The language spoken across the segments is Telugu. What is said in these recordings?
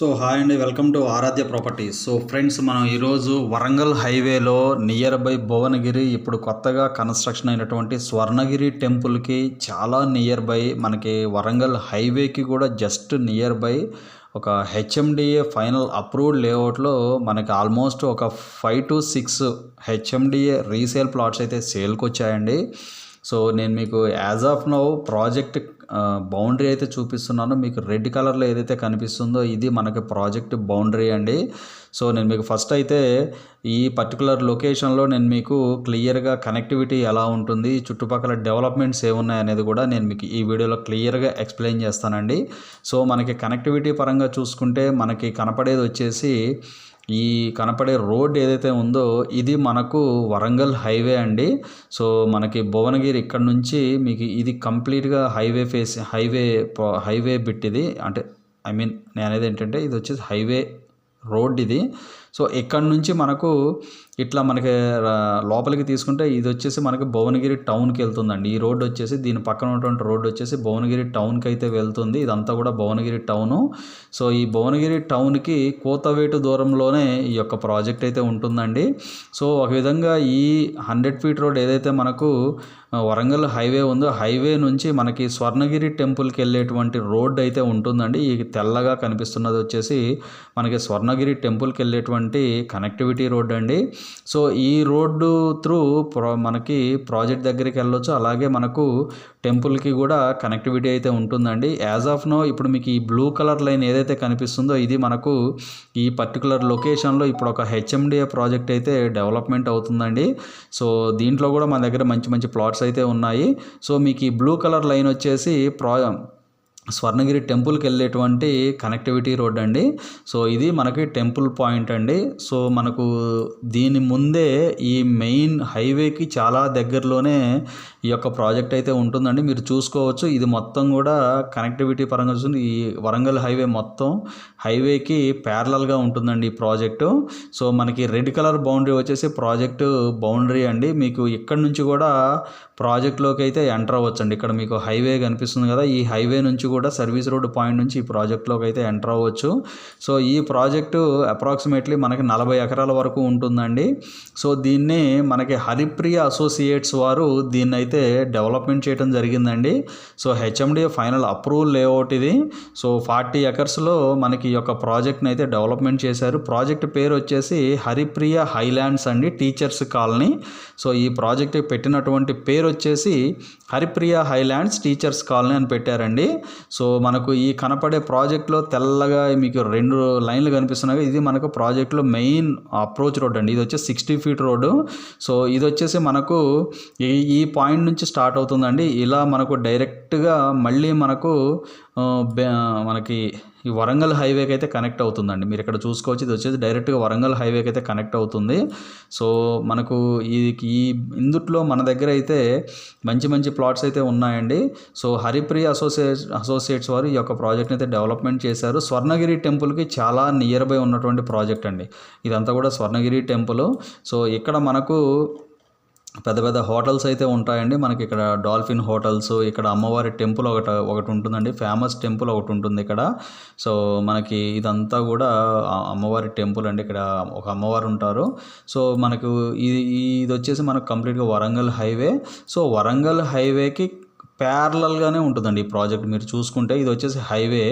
సో హాయ్ అండి, welcome to Aaradhya properties. So friends, మనం ఈరోజు వరంగల్ హైవేలో నియర్ బై భువనగిరి ఇప్పుడు కొత్తగా కన్స్ట్రక్షన్ అయినటువంటి స్వర్ణగిరి టెంపుల్కి చాలా నియర్ బై, మనకి వరంగల్ హైవేకి కూడా జస్ట్ నియర్ బై ఒక హెచ్ఎండిఏ ఫైనల్ అప్రూవ్డ్ లేఅవుట్లో మనకి ఆల్మోస్ట్ ఒక 5 to 6 హెచ్ఎండిఏ రీసేల్ ప్లాట్స్ అయితే సేల్కి వచ్చాయండి. సో నేను మీకు as of now project boundary అయితే చూపిస్తున్నాను. మీకు రెడ్ కలర్లో ఏదైతే కనిపిస్తుందో ఇది మనకి ప్రాజెక్ట్ బౌండరీ అండి. సో నేను మీకు ఫస్ట్ అయితే ఈ పర్టికులర్ లొకేషన్లో నేను మీకు క్లియర్గా కనెక్టివిటీ ఎలా ఉంటుంది, చుట్టుపక్కల డెవలప్మెంట్స్ ఏమున్నాయి అనేది కూడా నేను మీకు ఈ వీడియోలో క్లియర్గా ఎక్స్ప్లెయిన్ చేస్తానండి. సో మనకి కనెక్టివిటీ పరంగా చూసుకుంటే మనకి కనపడేది వచ్చేసి ఈ కనపడే రోడ్ ఏదైతే ఉందో ఇది మనకు వరంగల్ హైవే అండి. సో మనకి భువనగిరి ఇక్కడ నుంచి మీకు ఇది కంప్లీట్గా హైవే బిట్ ఇది. అంటే నేను అనేది ఏంటంటే ఇది వచ్చేసి హైవే రోడ్ ఇది. సో ఇక్కడ నుంచి మనకు ఇట్లా మనకి లోపలికి తీసుకుంటే ఇది వచ్చేసి మనకి భువనగిరి టౌన్కి వెళ్తుందండి. ఈ రోడ్ వచ్చేసి దీని పక్కన ఉన్నటువంటి రోడ్ వచ్చేసి భువనగిరి టౌన్కి అయితే వెళ్తుంది. ఇదంతా కూడా భువనగిరి టౌను. సో ఈ భువనగిరి టౌన్కి కోతవేటు దూరంలోనే ఈ యొక్క ప్రాజెక్ట్ అయితే ఉంటుందండి. సో ఒక విధంగా ఈ 100 feet రోడ్ ఏదైతే మనకు వరంగల్ హైవే ఉందో హైవే నుంచి మనకి స్వర్ణగిరి టెంపుల్కి వెళ్ళేటువంటి రోడ్ అయితే ఉంటుందండి. ఈ తెల్లగా కనిపిస్తున్నది వచ్చేసి మనకి స్వర్ణగిరి టెంపుల్కి వెళ్ళేటువంటి కనెక్టివిటీ రోడ్ అండి. సో ఈ రోడ్డు త్రూ మనకి ప్రాజెక్ట్ దగ్గరికి వెళ్ళొచ్చు, అలాగే మనకు టెంపుల్కి కూడా కనెక్టివిటీ అయితే ఉంటుందండి. యాజ్ ఆఫ్ నో ఇప్పుడు మీకు ఈ బ్లూ కలర్ లైన్ ఏదైతే కనిపిస్తుందో ఇది మనకు ఈ పర్టికులర్ లొకేషన్లో ఇప్పుడు ఒక హెచ్ఎండిఏ ప్రాజెక్ట్ అయితే డెవలప్మెంట్ అవుతుందండి. సో దీంట్లో కూడా మన దగ్గర మంచి మంచి ప్లాట్స్ అయితే ఉన్నాయి. సో మీకు ఈ బ్లూ కలర్ లైన్ వచ్చేసి స్వర్ణగిరి టెంపుల్కి వెళ్ళేటువంటి కనెక్టివిటీ రోడ్ అండి. సో ఇది మనకి టెంపుల్ పాయింట్ అండి. సో మనకు దీని ముందే ఈ మెయిన్ హైవేకి చాలా దగ్గరలోనే ఈ యొక్క ప్రాజెక్ట్ అయితే ఉంటుందండి. మీరు చూసుకోవచ్చు, ఇది మొత్తం కూడా కనెక్టివిటీ పరంగా చూస్తుంది. ఈ వరంగల్ హైవే మొత్తం హైవేకి ప్యారలల్గా ఉంటుందండి ఈ ప్రాజెక్టు. సో మనకి రెడ్ కలర్ బౌండరీ వచ్చేసి ప్రాజెక్టు బౌండరీ అండి. మీకు ఇక్కడ నుంచి కూడా ప్రాజెక్ట్లోకి అయితే ఎంటర్ అవ్వచ్చండి. ఇక్కడ మీకు హైవే కనిపిస్తుంది కదా, ఈ హైవే నుంచి కూడా సర్వీస్ రోడ్ పాయింట్ నుంచి ఈ ప్రాజెక్ట్లోకి అయితే ఎంటర్ అవ్వచ్చు. సో ఈ ప్రాజెక్టు అప్రాక్సిమేట్లీ మనకి 40 ఎకరాల వరకు ఉంటుందండి. సో దీన్ని మనకి హరిప్రియ అసోసియేట్స్ వారు దీన్ని అయితే డెవలప్మెంట్ చేయడం జరిగిందండి. So HMDA final approval layout ఇది. సో 40 acresలో మనకి ఈ యొక్క ప్రాజెక్ట్ని అయితే డెవలప్మెంట్ చేశారు. ప్రాజెక్ట్ పేరు వచ్చేసి హరిప్రియ హైలాండ్స్ అండి, టీచర్స్ కాలనీ. సో ఈ ప్రాజెక్ట్ పెట్టినటువంటి పేరు వచ్చేసి హరిప్రియ హైలాండ్స్ టీచర్స్ కాలనీ అని పెట్టారండి. సో మనకు ఈ కనపడే ప్రాజెక్ట్లో తెల్లగా మీకు 2 లైన్లు కనిపిస్తున్నాయి. ఇది మనకు ప్రాజెక్ట్లో మెయిన్ అప్రోచ్ రోడ్ అండి. ఇది వచ్చేసి 60 feet రోడ్డు. సో ఇది వచ్చేసి మనకు ఈ పాయింట్ నుంచి స్టార్ట్ అవుతుందండి. ఇలా మనకు డైరెక్ట్గా మళ్ళీ మనకి ఈ వరంగల్ హైవేకి అయితే కనెక్ట్ అవుతుందండి. మీరు ఇక్కడ చూసుకోవచ్చు, ఇది వచ్చేసి డైరెక్ట్గా వరంగల్ హైవేకి అయితే కనెక్ట్ అవుతుంది. సో మనకు ఈ ఇందుట్లో మన దగ్గర అయితే మంచి మంచి ప్లాట్స్ అయితే ఉన్నాయండి. సో హరిప్రియ అసోసియేట్స్ వారు ఈ యొక్క ప్రాజెక్ట్ని అయితే డెవలప్మెంట్ చేశారు. స్వర్ణగిరి టెంపుల్కి చాలా నియర్ బై ఉన్నటువంటి ప్రాజెక్ట్ అండి. ఇదంతా కూడా స్వర్ణగిరి టెంపుల్. సో ఇక్కడ మనకు పెద్ద పెద్ద హోటల్స్ అయితే ఉంటాయండి. మనకి ఇక్కడ డాల్ఫిన్ హోటల్స్, ఇక్కడ అమ్మవారి టెంపుల్ ఒకటి ఉంటుందండి, ఫేమస్ టెంపుల్ ఒకటి ఉంటుంది ఇక్కడ. సో మనకి ఇదంతా కూడా అమ్మవారి టెంపుల్ అండి. ఇక్కడ ఒక అమ్మవారు ఉంటారు. సో మనకు ఇది వచ్చేసి మనకు కంప్లీట్గా వరంగల్ హైవే. సో వరంగల్ హైవేకి ప్యారలల్గానే ఉంటుందండి ఈ ప్రాజెక్ట్. మీరు చూసుకుంటే ఇది వచ్చేసి హైవే.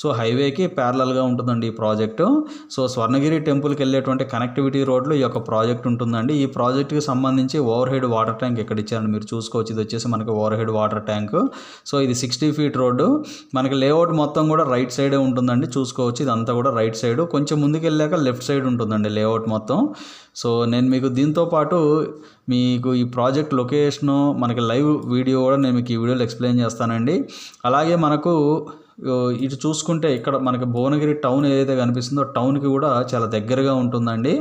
సో హైవేకి ప్యారలల్గా ఉంటుందండి ఈ ప్రాజెక్టు. సో స్వర్ణగిరి టెంపుల్కి వెళ్ళేటువంటి కనెక్టివిటీ రోడ్లో ఈ యొక్క ప్రాజెక్ట్ ఉంటుందండి. ఈ ప్రాజెక్ట్కి సంబంధించి ఓవర్ హెడ్ వాటర్ ట్యాంక్ ఇక్కడ ఇచ్చారని మీరు చూసుకోవచ్చు. ఇది వచ్చేసి మనకి over head water tank. So ఇది 60 feet రోడ్డు. మనకి లేఅవుట్ మొత్తం కూడా రైట్ సైడే ఉంటుందండి. చూసుకోవచ్చు, ఇదంతా కూడా రైట్ సైడ్. కొంచెం ముందుకు వెళ్ళాక లెఫ్ట్ సైడ్ ఉంటుందండి లేఅవుట్ మొత్తం. సో నేను మీకు దీంతో పాటు మీకు ఈ ప్రాజెక్ట్ లొకేషను, మనకి లైవ్ వీడియో కూడా నేను మీకు ఈ వీడియోలో ఎక్స్ప్లెయిన్ చేస్తానండి. అలాగే మనకు ఇటు చూసుకుంటే ఇక్కడ మనకి భువనగిరి టౌన్ ఏదైతే కనిపిస్తుందో టౌన్కి కూడా చాలా దగ్గరగా ఉంటుందండి.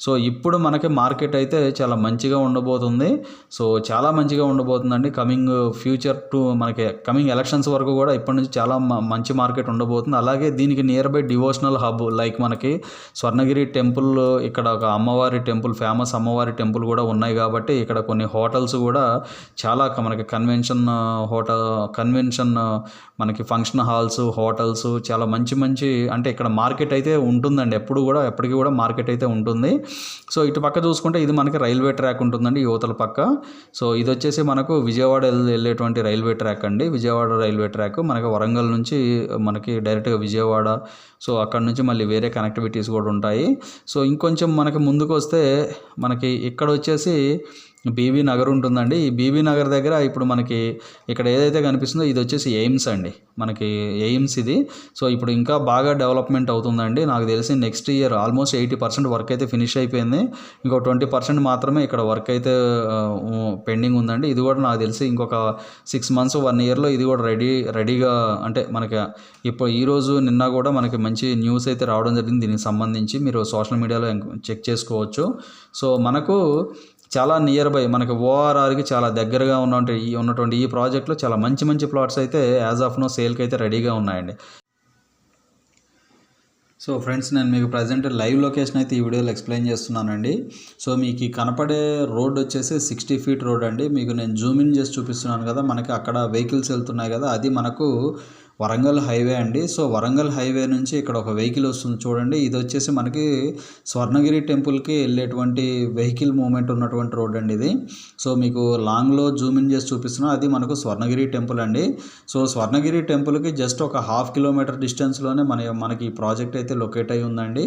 సో ఇప్పుడు మనకి మార్కెట్ అయితే చాలా మంచిగా ఉండబోతుంది. సో చాలా మంచిగా ఉండబోతుందండి. ఫ్యూచర్ టు మనకి కమింగ్ ఎలక్షన్స్ వరకు కూడా ఇప్పటి నుంచి చాలా మంచి మార్కెట్ ఉండబోతుంది. అలాగే దీనికి near by devotional hub like మనకి స్వర్ణగిరి టెంపుల్, ఇక్కడ ఒక అమ్మవారి టెంపుల్, ఫేమస్ అమ్మవారి టెంపుల్ కూడా ఉన్నాయి కాబట్టి ఇక్కడ కొన్ని హోటల్స్ కూడా చాలా మనకి కన్వెన్షన్ మనకి ఫంక్షన్ హాల్ మాల్స్, హోటల్స్ చాలా మంచి మంచి అంటే ఇక్కడ మార్కెట్ అయితే ఉంటుందండి. ఎప్పటికీ కూడా మార్కెట్ అయితే ఉంటుంది. సో ఇటు పక్క చూసుకుంటే ఇది మనకి రైల్వే ట్రాక్ ఉంటుందండి యువతల పక్క. సో ఇది వచ్చేసి మనకు విజయవాడ వెళ్ళేటువంటి రైల్వే ట్రాక్ అండి. విజయవాడ రైల్వే ట్రాక్ మనకి వరంగల్ నుంచి మనకి డైరెక్ట్గా విజయవాడ, సో అక్కడ నుంచి మళ్ళీ వేరే కనెక్టివిటీస్ కూడా ఉంటాయి. సో ఇంకొంచెం మనకి ముందుకు వస్తే మనకి ఇక్కడ వచ్చేసి బీబీ నగర్ ఉంటుందండి. ఈ బీబీ నగర్ దగ్గర ఇప్పుడు మనకి ఇక్కడ ఏదైతే కనిపిస్తుందో ఇది వచ్చేసి ఎయిమ్స్ అండి. మనకి ఎయిమ్స్ ఇది. సో ఇప్పుడు ఇంకా బాగా డెవలప్మెంట్ అవుతుందండి. నాకు తెలిసి నెక్స్ట్ ఇయర్ ఆల్మోస్ట్ 80% వర్క్ అయితే ఫినిష్ అయిపోయింది. ఇంకో 20% మాత్రమే ఇక్కడ వర్క్ అయితే పెండింగ్ ఉందండి. ఇది కూడా నాకు తెలిసి ఇంకొక 6 months 1 yearలో ఇది కూడా రెడీగా అంటే మనకి ఇప్పుడు ఈరోజు నిన్న కూడా మనకి మంచి న్యూస్ అయితే రావడం జరిగింది దీనికి సంబంధించి. మీరు సోషల్ మీడియాలో చెక్ చేసుకోవచ్చు. సో మనకు చాలా నియర్ బై మనకి ఓఆర్ఆర్కి చాలా దగ్గరగా ఉన్నటువంటి ఈ ప్రాజెక్ట్లో చాలా మంచి ప్లాట్స్ అయితే యాజ్ ఆఫ్ నో సేల్కి అయితే రెడీగా ఉన్నాయండి. సో ఫ్రెండ్స్, నేను మీకు ప్రజెంట్ లైవ్ లొకేషన్ అయితే ఈ వీడియోలో ఎక్స్ప్లెయిన్ చేస్తున్నానండి. సో మీకు కనపడే రోడ్ వచ్చేసి 60 feet రోడ్ అండి. మీకు నేను జూమ్ ఇన్ చేసి చూపిస్తున్నాను కదా, మనకి అక్కడ వెహికల్స్ వెళ్తున్నాయి కదా, అది మనకు వరంగల్ హైవే అండి. సో వరంగల్ హైవే నుంచి ఇక్కడ ఒక వెహికల్ వస్తుంది చూడండి. ఇది వచ్చేసి మనకి స్వర్ణగిరి టెంపుల్కి వెళ్ళేటువంటి వెహికల్ మూవ్మెంట్ ఉన్నటువంటి రోడ్ అండి ఇది. సో మీకు లాంగ్లో జూమ్ ఇన్ చేసి చూపిస్తున్నా, అది మనకు స్వర్ణగిరి టెంపుల్ అండి. సో స్వర్ణగిరి టెంపుల్కి జస్ట్ ఒక 1/2 kilometer డిస్టెన్స్లోనే మనకి ఈ ప్రాజెక్ట్ అయితే లొకేట్ అయి ఉందండి.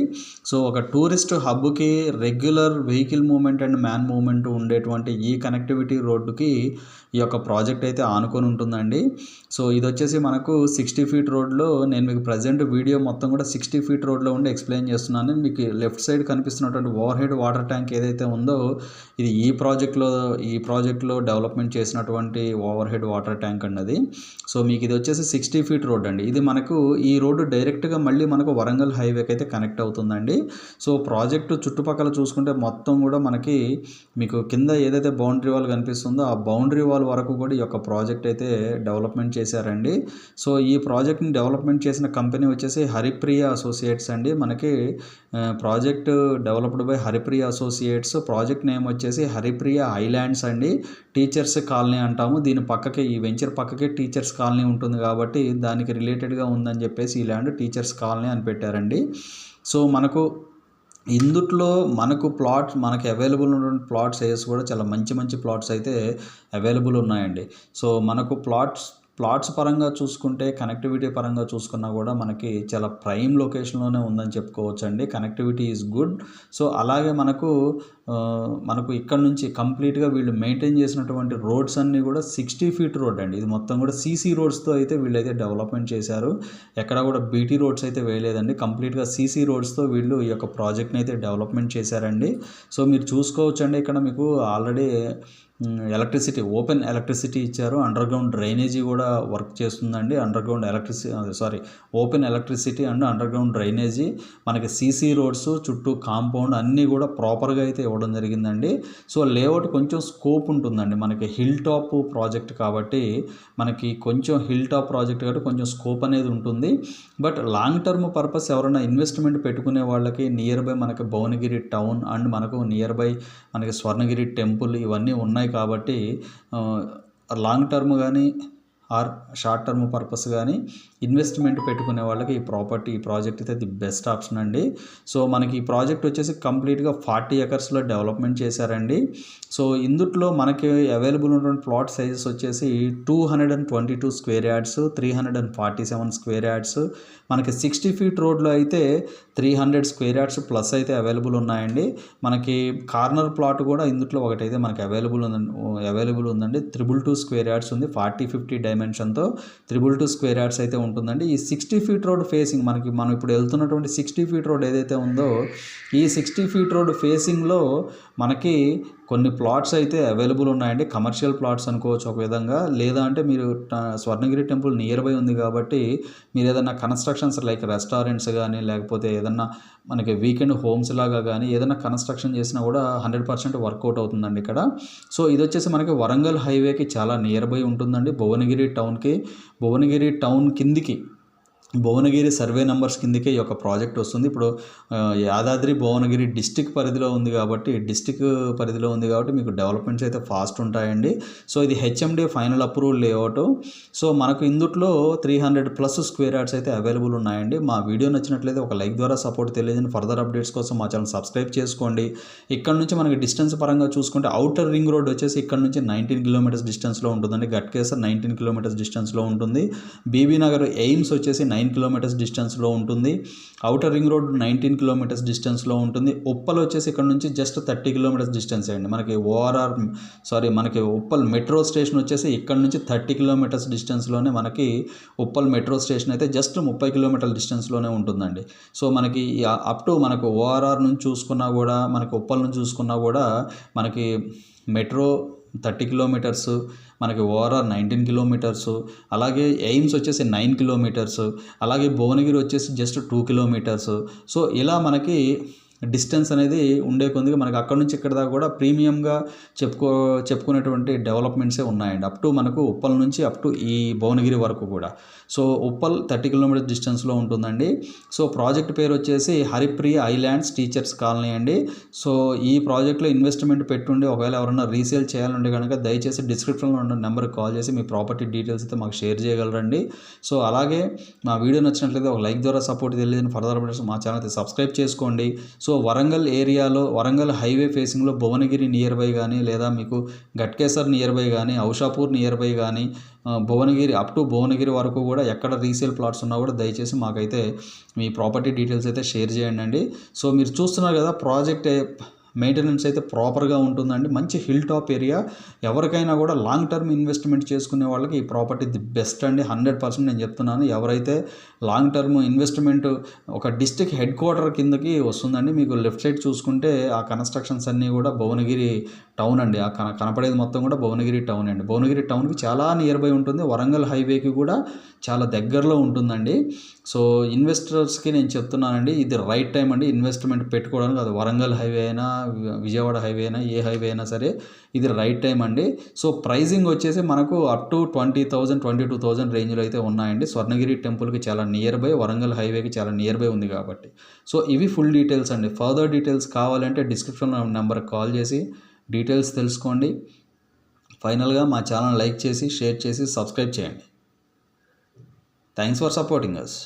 సో ఒక టూరిస్ట్ హబ్కి regular vehicle movement and man movement ఉండేటువంటి ఈ కనెక్టివిటీ రోడ్డుకి ఈ యొక్క ప్రాజెక్ట్ అయితే ఆనుకొని ఉంటుందండి. సో ఇది వచ్చేసి మనకు 60 feet రోడ్లో నేను మీకు ప్రజెంట్ వీడియో మొత్తం కూడా 60 feet రోడ్లో ఉండి ఎక్స్ప్లెయిన్ చేస్తున్నాను. మీకు లెఫ్ట్ సైడ్ కనిపిస్తున్నటువంటి ఓవర్ హెడ్ వాటర్ ట్యాంక్ ఏదైతే ఉందో ఇది ఈ ప్రాజెక్ట్లో డెవలప్మెంట్ చేసినటువంటి ఓవర్ హెడ్ వాటర్ ట్యాంక్ అన్నది. సో మీకు ఇది వచ్చేసి 60 feet రోడ్ అండి. ఇది మనకు ఈ రోడ్డు డైరెక్ట్గా మళ్ళీ మనకు వరంగల్ హైవేకి అయితే కనెక్ట్ అవుతుందండి. సో ప్రాజెక్టు చుట్టుపక్కల చూసుకుంటే మొత్తం కూడా మనకి మీకు కింద ఏదైతే బౌండరీ వాల్ కనిపిస్తుందో ఆ బౌండరీ వాల్ వరకు కూడా ఈ యొక్క ప్రాజెక్ట్ అయితే డెవలప్మెంట్ చేశారండి. సో ఈ ప్రాజెక్ట్ని డెవలప్మెంట్ చేసిన కంపెనీ వచ్చేసి హరిప్రియ అసోసియేట్స్ అండి. మనకి project developed by Haripriya associates. Project name వచ్చేసి హరిప్రియ ఐలాండ్స్ అండి. టీచర్స్ కాలనీ అంటాము. దీని పక్కకే ఈ వెంచర్ పక్కకే టీచర్స్ కాలనీ ఉంటుంది కాబట్టి దానికి రిలేటెడ్గా ఉందని చెప్పేసి ఈ ల్యాండ్ టీచర్స్ కాలనీ అని పెట్టారండి. సో ఇందుట్లో మనకి అవైలబుల్ ఉన్న ప్లాట్స్ ఏస్ కూడా చాలా మంచి ప్లాట్స్ అయితే అవైలబుల్ ఉన్నాయండి. సో మనకు ప్లాట్స్ పరంగా చూసుకుంటే, కనెక్టివిటీ పరంగా చూసుకున్నా కూడా మనకి చాలా ప్రైమ్ లొకేషన్లోనే ఉందని చెప్పుకోవచ్చు అండి. Connectivity is good. సో అలాగే మనకు ఇక్కడ నుంచి కంప్లీట్గా వీళ్ళు మెయింటైన్ చేసినటువంటి రోడ్స్ అన్నీ కూడా 60 feet రోడ్ అండి. ఇది మొత్తం కూడా సీసీ రోడ్స్తో అయితే వీళ్ళైతే డెవలప్మెంట్ చేశారు. ఎక్కడ కూడా బీటీ రోడ్స్ అయితే వేయలేదండి. కంప్లీట్గా సీసీ రోడ్స్తో వీళ్ళు ఈ యొక్క ప్రాజెక్ట్ని అయితే డెవలప్మెంట్ చేశారండి. సో మీరు చూసుకోవచ్చండి, ఇక్కడ మీకు ఆల్రెడీ ఎలక్ట్రిసిటీ, ఓపెన్ ఎలక్ట్రిసిటీ ఇచ్చారు. అండర్ గ్రౌండ్ డ్రైనేజీ కూడా వర్క్ చేస్తుందండి. Open electricity and under ground drainage, మనకి సీసీ రోడ్స్, చుట్టూ కాంపౌండ్ అన్నీ కూడా ప్రాపర్గా అయితే ఇవ్వడం జరిగిందండి. సో లేఅవుట్ కొంచెం స్కోప్ ఉంటుందండి. మనకి హిల్ టాప్ ప్రాజెక్ట్ కాబట్టి కొంచెం స్కోప్ అనేది ఉంటుంది. బట్ లాంగ్ టర్మ్ పర్పస్ ఎవరైనా ఇన్వెస్ట్మెంట్ పెట్టుకునే వాళ్ళకి నియర్ బై మనకి భువనగిరి టౌన్ అండ్ మనకు నియర్ బై మనకి స్వర్ణగిరి టెంపుల్ ఇవన్నీ ఉన్నాయి కాబట్టి లాంగ్ టర్మ్ కానీ ఆర్ షార్ట్ టర్మ్ పర్పస్ కానీ ఇన్వెస్ట్మెంట్ పెట్టుకునే వాళ్ళకి ఈ ప్రాజెక్ట్ అయితే ది బెస్ట్ ఆప్షన్ అండి. సో మనకి ఈ ప్రాజెక్ట్ వచ్చేసి కంప్లీట్గా 40 acresలో డెవలప్మెంట్ చేశారండి. సో ఇందుట్లో మనకి అవైలబుల్ ఉన్నటువంటి ప్లాట్ సైజెస్ వచ్చేసి 222 square yards, 347 square yards. మనకి 60 feet రోడ్లో అయితే 300 square yards ప్లస్ అయితే అవైలబుల్ ఉన్నాయండి. మనకి కార్నర్ ప్లాట్ కూడా ఇందుట్లో ఒకటైతే మనకి అవైలబుల్ ఉందండి. 222 square yards ఉంది. 40-50 డైమెన్షన్తో 222 square yards అయితే ఉంటుందండి. ఈ 60 feet రోడ్ ఫేసింగ్ మనం ఇప్పుడు వెళ్తున్నటువంటి 60 feet రోడ్ ఏదైతే ఉందో ఈ 60 feet రోడ్ ఫేసింగ్లో మనకి కొన్ని ప్లాట్స్ అయితే అవైలబుల్ ఉన్నాయండి. కమర్షియల్ ప్లాట్స్ అనుకోవచ్చు ఒక విధంగా. లేదా అంటే మీరు స్వర్ణగిరి టెంపుల్ నియర్ బై ఉంది కాబట్టి మీరు ఏదైనా కన్స్ట్రక్షన్స్ లైక్ రెస్టారెంట్స్ కానీ లేకపోతే ఏదన్నా మనకి వీకెండ్ హోమ్స్ లాగా కానీ ఏదైనా కన్స్ట్రక్షన్ చేసినా కూడా 100% వర్కౌట్ అవుతుందండి ఇక్కడ. సో ఇది వచ్చేసి మనకి వరంగల్ హైవేకి చాలా నియర్ బై ఉంటుందండి. భువనగిరి టౌన్ కిందికి భువనగిరి సర్వే నెంబర్స్ కిందకే ఈ యొక్క ప్రాజెక్ట్ వస్తుంది. ఇప్పుడు యాదాద్రి భువనగిరి డిస్టిక్ పరిధిలో ఉంది కాబట్టి మీకు డెవలప్మెంట్స్ అయితే ఫాస్ట్ ఉంటాయండి. సో ఇది HMD final approval layout. So మనకు ఇందుట్లో 300+ స్క్వేర్ యార్డ్స్ అయితే అవైలబుల్ ఉన్నాయండి. మా వీడియో నచ్చినట్లయితే ఒక లైక్ ద్వారా సపోర్ట్ తెలియజేయండి. ఫర్దర్ అప్డేట్స్ కోసం మా ఛానల్ సబ్స్క్రైబ్ చేసుకోండి. ఇక్కడ నుంచి మనకి డిస్టెన్స్ పరంగా చూసుకుంటే అవుటర్ రింగ్ రోడ్ వచ్చేసి ఇక్కడ నుంచి 19 కిలోమీటర్స్ డిస్టెన్స్లో ఉంటుందండి. గట్కేసర్ 19 కిలోమీటర్స్ డిస్టెన్స్లో ఉంటుంది. బీబీ నగర్ ఎయిమ్స్ వచ్చేసి 9 కిలోమీటర్స్ డిస్టెన్స్లో ఉంటుంది. అవుటర్ రింగ్ రోడ్ 19 కిలోమీటర్స్ డిస్టెన్స్లో ఉంటుంది. ఉప్పల్ వచ్చేసి ఇక్కడ నుంచి జస్ట్ 30 కిలోమీటర్స్ డిస్టెన్స్ అండి. మనకి ఉప్పల్ మెట్రో స్టేషన్ వచ్చేసి ఇక్కడ నుంచి 30 కిలోమీటర్స్ డిస్టెన్స్లోనే మనకి ఉప్పల్ మెట్రో స్టేషన్ అయితే జస్ట్ 30 కిలోమీటర్ల డిస్టెన్స్లోనే ఉంటుందండి. సో మనకి అప్ టు మనకు ఓఆర్ఆర్ నుంచి చూసుకున్నా కూడా, మనకి ఉప్పల్ నుంచి చూసుకున్నా కూడా మనకి మెట్రో 30 కిలోమీటర్స్, మనకి ఓఆర్ఆర్ 19 కిలోమీటర్స్, అలాగే ఎయిమ్స్ వచ్చేసి 9 కిలోమీటర్స్, అలాగే భువనగిరి వచ్చేసి జస్ట్ 2 కిలోమీటర్స్. సో ఇలా మనకి డిస్టెన్స్ అనేది ఉండే కొద్దిగా మనకి అక్కడ నుంచి ఇక్కడ దాకా కూడా ప్రీమియంగా చెప్పుకునేటువంటి డెవలప్మెంట్సే ఉన్నాయండి. అప్ టు మనకు ఉప్పల్ నుంచి అప్ టు ఈ భువనగిరి వరకు కూడా. సో ఉప్పల్ 30 కిలోమీటర్స్ డిస్టెన్స్లో ఉంటుందండి. సో ప్రాజెక్ట్ పేరు వచ్చేసి హరిప్రియ ఐలాండ్స్ టీచర్స్ కాలనీ అండి. సో ఈ ప్రాజెక్ట్లో ఇన్వెస్ట్మెంట్ పెట్టుండి ఒకవేళ ఎవరైనా రీసేల్ చేయాలంటే కనుక దయచేసి డిస్క్రిప్షన్లో ఉన్న నెంబర్కి కాల్ చేసి మీ ప్రాపర్టీ డీటెయిల్స్ అయితే మాకు షేర్ చేయగలరండి. సో అలాగే మా వీడియో నచ్చినట్లయితే ఒక లైక్ ద్వారా సపోర్ట్ తెలియజేయండి. ఫర్దర్ అప్డేట్స్ మా ఛానల్ అయితే సబ్స్క్రైబ్ చేసుకోండి. సో వరంగల్ ఏరియాలో, వరంగల్ హైవే ఫేసింగ్లో భువనగిరి నియర్ బై కానీ, లేదా మీకు గట్కేసర్ నియర్ బై కానీ, ఔషాపూర్ నియర్ బై కానీ, భువనగిరి అప్ టు భువనగిరి వరకు కూడా ఎక్కడ రీసేల్ ప్లాట్స్ ఉన్నా కూడా దయచేసి మాకైతే మీ ప్రాపర్టీ డీటెయిల్స్ అయితే షేర్ చేయండి. సో మీరు చూస్తున్నారు కదా, ప్రాజెక్ట్ మెయింటెనెన్స్ అయితే ప్రాపర్గా ఉంటుందండి. మంచి హిల్ టాప్ ఏరియా. ఎవరికైనా కూడా లాంగ్ టర్మ్ ఇన్వెస్ట్మెంట్ చేసుకునే వాళ్ళకి ఈ ప్రాపర్టీ ది బెస్ట్ అండి. 100% నేను చెప్తున్నాను. ఎవరైతే లాంగ్ టర్మ్ ఇన్వెస్ట్మెంట్ ఒక డిస్ట్రిక్ట్ హెడ్ క్వార్టర్ కిందకి వస్తుందండి. మీకు లెఫ్ట్ సైడ్ చూసుకుంటే ఆ కన్స్ట్రక్షన్స్ అన్నీ కూడా భువనగిరి టౌన్ అండి. ఆ కనపడేది మొత్తం కూడా భువనగిరి టౌన్ అండి. భువనగిరి టౌన్కి చాలా నియర్ బై ఉంటుంది. వరంగల్ హైవేకి కూడా చాలా దగ్గరలో ఉంటుందండి. సో ఇన్వెస్టర్స్కి నేను చెప్తున్నానండి, ఇది రైట్ టైం అండి ఇన్వెస్ట్మెంట్ పెట్టుకోవడానికి. అది వరంగల్ హైవే అయినా, విజయవాడ హైవే అయినా, ఏ హైవే అయినా సరే ఇది రైట్ టైం అండి. సో ప్రైజింగ్ వచ్చేసి మనకు అప్ టు 20,000, 22,000 రేంజ్లో అయితే ఉన్నాయండి. స్వర్ణగిరి టెంపుల్కి చాలా నియర్ బై, వరంగల్ హైవేకి చాలా నియర్ బై ఉంది కాబట్టి. సో ఇవి ఫుల్ డీటెయిల్స్ అండి. ఫర్దర్ డీటెయిల్స్ కావాలంటే డిస్క్రిప్షన్లో నెంబర్కి కాల్ చేసి డీటెయిల్స్ తెలుసుకోండి. ఫైనల్గా మా ఛానల్ లైక్ చేసి, షేర్ చేసి, సబ్స్క్రైబ్ చేయండి. Thanks for supporting us.